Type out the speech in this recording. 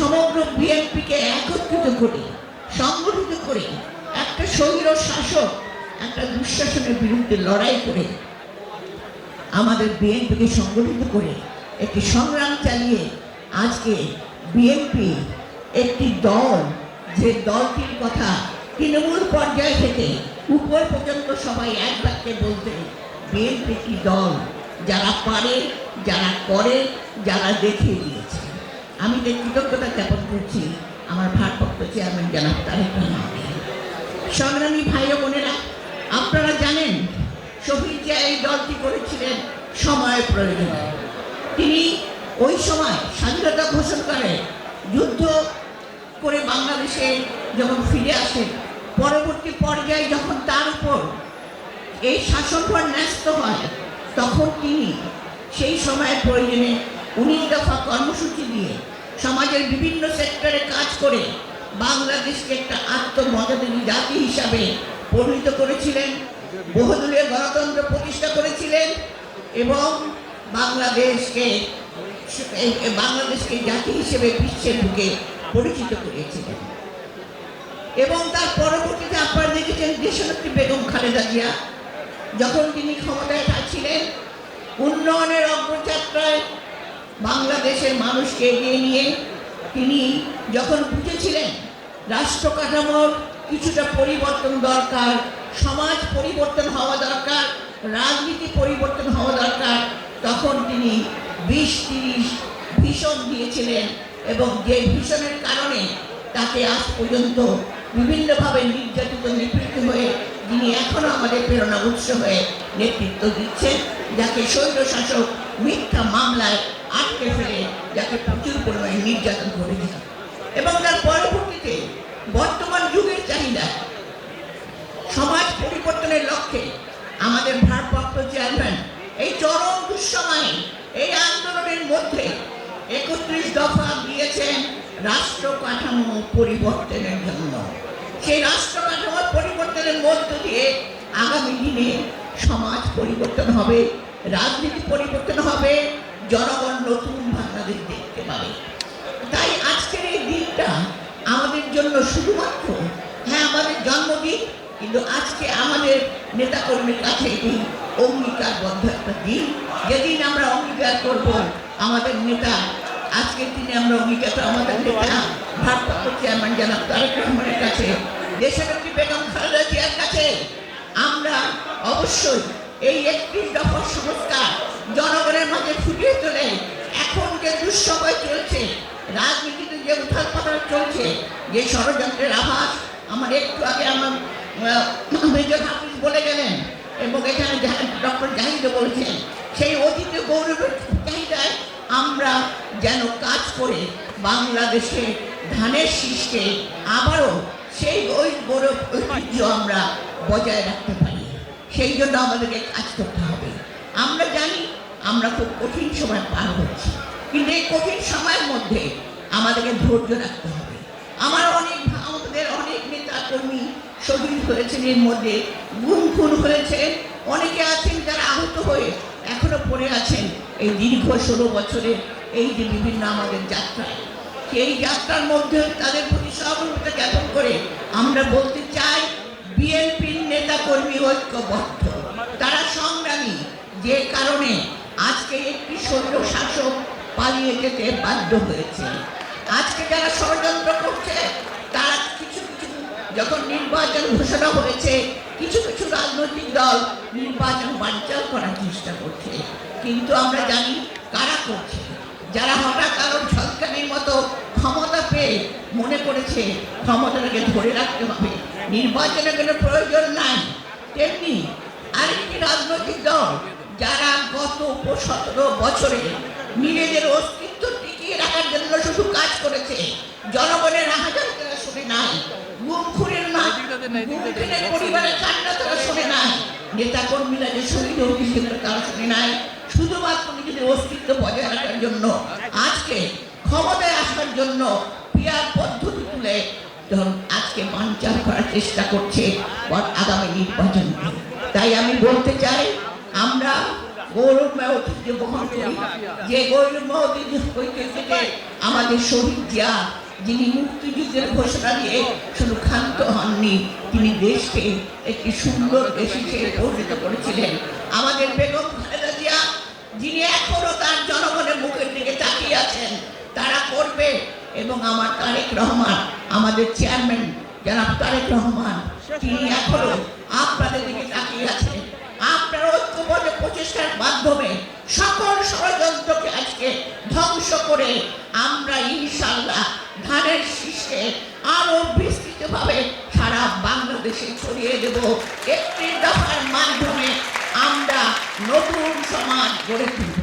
সমগ্র বিএনপিকে একত্রিত করে সংগঠিত করে একটা স্বৈর শাসক একটা দুঃশাসনের বিরুদ্ধে লড়াই করে আমাদের বিএনপিকে সংগঠিত করে একটি সংগ্রাম চালিয়ে আজকে বিএনপি একটি দল, যে দলটির কথা তৃণমূল পর্যায় থেকে উপর পর্যন্ত সবাই এক বাক্যে বলতে, বিএনপি কি দল, যারা পারে, যারা করে, যারা দেখিয়ে দিয়েছে। আমি যে কৃতজ্ঞতা জ্ঞাপন করছি আমার ভারপ্রাপ্ত চেয়ারম্যান জনাব তারেক রহমানকে। সংগ্রামী ভাই ও বোনেরা, আপনারা জানেন শফিক জিয়া এই দলটি করেছিলেন সময়ের প্রয়োজনে। তিনি ওই সময় স্বাধীনতা ঘোষণা করে যুদ্ধ করে বাংলাদেশে যখন ফিরে আসেন, পরবর্তী পর্যায়ে যখন তার উপর এই শাসনভার ন্যস্ত হয়, তখন তিনি সেই সময়ের প্রয়োজনে 19 দফা কর্মসূচি দিয়ে সমাজের বিভিন্ন সেক্টরে কাজ করে বাংলাদেশকে একটা আত্মমর্যাদার জাতি হিসাবে পরিণত করেছিলেন, বহুদলীয় গণতন্ত্র প্রতিষ্ঠা করেছিলেন এবং বাংলাদেশকে জাতি হিসেবে বিশ্বের বুকে পরিচিত করেছিলেন। এবং তার পরবর্তীতে আপনারা দেখেছেন দেশনেত্রী বেগম খালেদা জিয়া যখন তিনি ক্ষমতায় ছিলেন, উন্নয়নের অগ্রযাত্রায় বাংলাদেশের মানুষকে এগিয়ে নিয়ে তিনি যখন বুঝেছিলেন রাষ্ট্র কাঠামোর কিছুটা পরিবর্তন দরকার, সমাজ পরিবর্তন হওয়া দরকার, রাজনীতি পরিবর্তন হওয়া দরকার, তখন তিনি 20-30 ভিশন দিয়েছিলেন এবং যে ভিশনের কারণে তাকে আজ পর্যন্ত বিভিন্নভাবে নির্যাতিত নিপীড়িত হয়ে যিনি এখনো আমাদের প্রেরণা উৎস হয়ে নেতৃত্ব দিচ্ছেন, যাকে স্বৈর শাসক মিথ্যা মামলায় আটকে ফেলে যাকে প্রচুর পরিমাণে নির্যাতন করেছে। এবং তার পরবর্তীতে বর্তমান যুগের চাহিদা সমাজ পরিবর্তনের লক্ষ্যে আমাদের ভারপ্রাপ্ত চেয়ারম্যান এই চরম দুঃসময়ে এই আন্দোলনের মধ্যে 31 দফা দিয়েছেন রাষ্ট্র কাঠামো পরিবর্তনের জন্য। সেই রাষ্ট্র কাঠামো পরিবর্তনের মধ্য দিয়ে আগামী দিনে সমাজ পরিবর্তন হবে, রাজনীতি পরিবর্তন হবে, জনগণ নতুন বাংলাদেশ দেখতে পাবে। তাই আজকের এই দিনটা আমাদের জন্য শুধুমাত্র আমাদের জন্মদিন, কিন্তু আজকে আমাদের নেতাকর্মীর কাছে এটি অঙ্গীকারবদ্ধ একটা দিন, যেদিন আমরা অঙ্গীকার করব আমাদের নেতা আজকের দিনে আমরা অঙ্গীকার আমাদের নেতা ভারপ্রাপ্ত চেয়ারম্যান জনাব তারেক রহমানের কাছে, দেশনেত্রী বেগম খালেদা জিয়ার কাছে আমরা অবশ্যই এই 31 দফার সংস্কার জনগণের মাঝে ফুটিয়ে তোলে। এখন যে দুঃসময় চলছে, রাজনীতিতে যে উথাল পাথাল চলছে, যে ষড়যন্ত্রের আভাস আমার একটু আগে আমার মেজর হাফিজ বলে গেলেন এবং এখানে ডক্টর জাহিদও বলেছেন, সেই অতীত গৌরবের চাহিদায় আমরা যেন কাজ করে বাংলাদেশে ধানের শীষকে আবারও সেই গৌরব ঐতিহ্য আমরা বজায় রাখতে পারি, সেই জন্য আমাদেরকে কাজ করতে হবে। আমরা জানি আমরা খুব কঠিন সময় পার হচ্ছি, কিন্তু এই কঠিন সময়ের মধ্যে আমাদেরকে ধৈর্য রাখতে হবে। আমাদের অনেক নেতা কর্মী শহীদ হয়েছেন, এর মধ্যে গুম খুন হয়েছে, অনেকে আছেন যারা আহত হয়ে এখনো পড়ে আছেন এই দীর্ঘ 16 বছরের এই যে বিভিন্ন আমাদের যাত্রায়। সেই যাত্রার মধ্যে তাদের প্রতি সহযোগিতা জ্ঞাপন করে আমরা বলতে চাই, বিএনপির নেতা কর্মী ঐক্যবদ্ধ, তারা সংগ্রামী, যে কারণে আজকে একটি স্বৈর শাসক পালিয়ে যেতে বাধ্য হয়েছে। আজকে যারা ষড়যন্ত্র করছে, তারা কিছু যখন নির্বাচন ঘোষণা হয়েছে, কিছু রাজনৈতিক দল নির্বাচন বানচাল করার চেষ্টা করছে, কিন্তু আমরা জানি কারা করছে। যারা হঠাৎ কারোর ঝলকানির মতো ক্ষমতা পেয়ে মনে করেছে ক্ষমতাটাকে ধরে রাখতে হবে, নির্বাচনের কোনো প্রয়োজন নাই, তেমনি আরেকটি রাজনৈতিক দল যারা গত 17 বছরে নিজেদের অস্তিত্ব টিকিয়ে রাখার জন্য শুধু কাজ করেছে, জনগণের হাজার তারা শুনে নাই, পরিবারের কান্না তারা শুনে নাই, নেতা কর্মীরা যে শহীদ হয়েছিল তারা শুনে নাই, শুধুমাত্র নিজেদের অস্তিত্ব বজায় রাখার জন্য আজকে ক্ষমতায় আসার জন্য পিয়ার পদ্ধতি তুলে আজকে বানচাল করার চেষ্টা করছে আগামী নির্বাচন। তাই আমি বলতে চাই, আমরা গৌরবময় ঐতিহ্য বহন করি, যে গৌরবময় ঐতিহ্যকে আমাদের শহীদ জিয়া, যিনি মুক্তিযুদ্ধের ঘোষণা দিয়ে শুধু ক্ষান্ত হননি, তিনি দেশকে একটি সুন্দর দেশ হিসেবে পরিণত করেছিলেন। আমাদের বেগম খালেদা জিয়া, যিনি এখনো তার জনগণের মুখের দিকে তাকিয়ে আছেন, তারা করবে। এবং আমার তারেক রহমান, আমাদের চেয়ারম্যান জনাব তারেক রহমান, তিনি এখনো আপনাদের দিকে তাকিয়ে আছেন। আপনার ঐক্যবদ্ধ প্রচেষ্টার মাধ্যমে সকল ষড়যন্ত্রকে আজকে ধ্বংস করে আমরা ইনশাআল্লাহ ধানের শীষে আরো বিস্তৃতভাবে সারা বাংলাদেশে ছড়িয়ে দেব। একটি দফার মাধ্যমে আমরা নতুন সমাজ গড়ে তুলব।